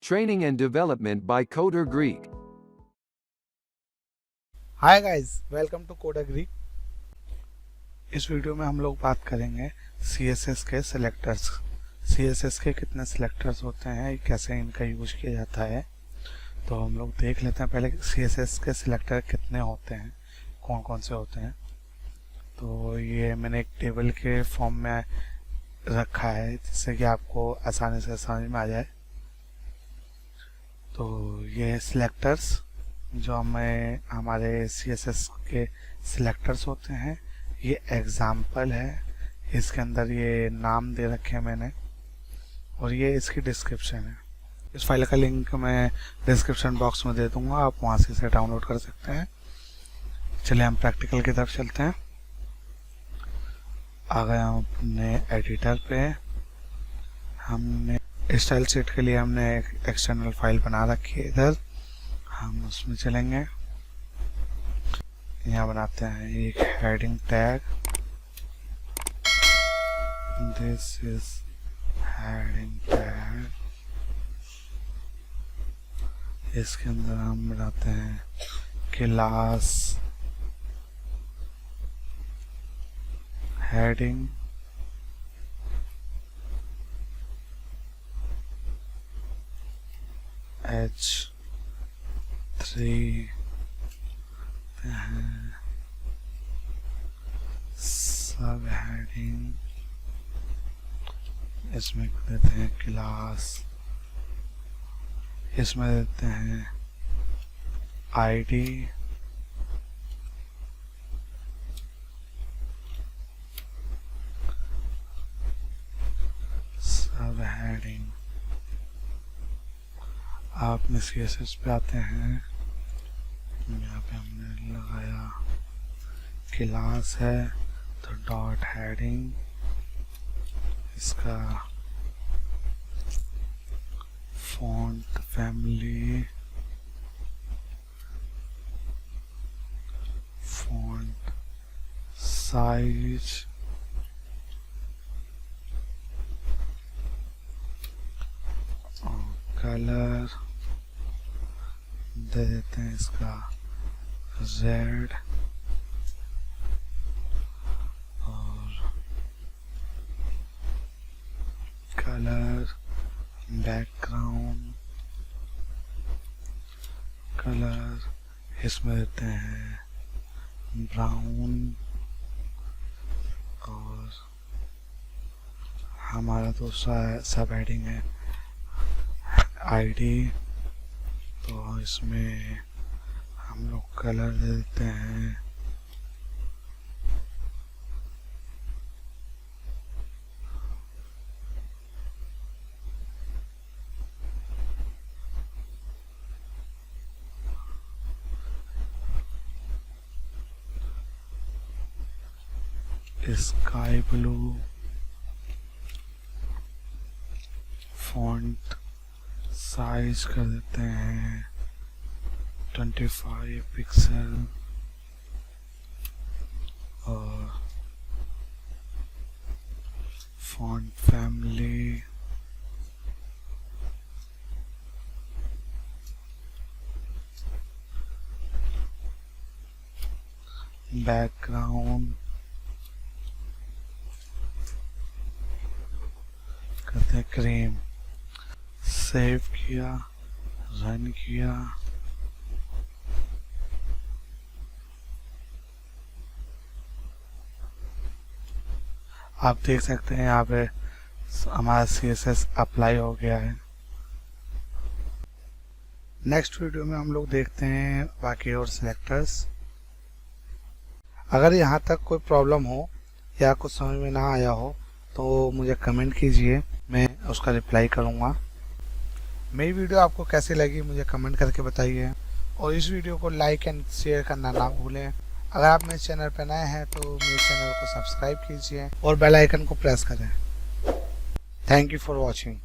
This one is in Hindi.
Training and development by Coder Greek. Hi guys, welcome to Coder Greek. इस वीडियो में हम लोग बात करेंगे सीएसएस के सिलेक्टर्स। सीएसएस के कितने सिलेक्टर्स होते हैं, कैसे इनका यूज किया जाता है। तो हम लोग देख लेते हैं पहले सीएसएस के सिलेक्टर कितने होते हैं, कौन कौन से होते हैं। तो ये मैंने एक टेबल के फॉर्म में रखा है जिससे कि आपको आसानी से समझ में आ जाए। तो ये सिलेक्टर्स जो हमें हमारे सीएसएस के सिलेक्टर्स होते हैं, ये एग्जाम्पल है। इसके अंदर ये नाम दे रखे हैं मैंने, और ये इसकी डिस्क्रिप्शन है। इस फाइल का लिंक मैं डिस्क्रिप्शन बॉक्स में दे दूंगा, आप वहाँ से इसे डाउनलोड कर सकते हैं। चलिए हम प्रैक्टिकल की तरफ चलते हैं। आ गए हम अपने एडिटर पे। हमने स्टाइल शीट के लिए हमने एक एक्सटर्नल फाइल बना रखी है इधर, हम उसमें चलेंगे। यहाँ बनाते हैं एक heading tag, this is heading tag. इसके अंदर हम बनाते हैं क्लास हेडिंग, H3 सब हेडिंग, इसमें देते हैं क्लास, इसमें देते हैं आईडी, सब हेडिंग। आप अपने सीएसएस पे आते हैं, यहाँ पे हमने लगाया क्लास है तो डॉट हेडिंग, इसका font family, font size, colour दे देते हैं इसका रेड, और कलर बैकग्राउंड कलर इसमें देते हैं ब्राउन, और हमारा दूसरा सब हेडिंग है आईडी, तो इसमें हम लोग कलर दे देते हैं स्काई ब्लू, फॉन्ट साइज कर देते हैं 25 पिक्सल, और फॉन्ट फैमिली बैकग्राउंड करते हैं क्रीम। सेव किया, रन किया, आप देख सकते हैं यहाँ पे हमारा सीएसएस अप्लाई हो गया है। नेक्स्ट वीडियो में हम लोग देखते हैं बाकी और सिलेक्टर्स। अगर यहाँ तक कोई प्रॉब्लम हो या कुछ समझ में ना आया हो तो मुझे कमेंट कीजिए, मैं उसका रिप्लाई करूँगा। मेरी वीडियो आपको कैसी लगी मुझे कमेंट करके बताइए, और इस वीडियो को लाइक एंड शेयर करना ना भूलें। अगर आप मेरे चैनल पर नए हैं तो मेरे चैनल को सब्सक्राइब कीजिए और बेल आइकन को प्रेस करें। Thank you for watching.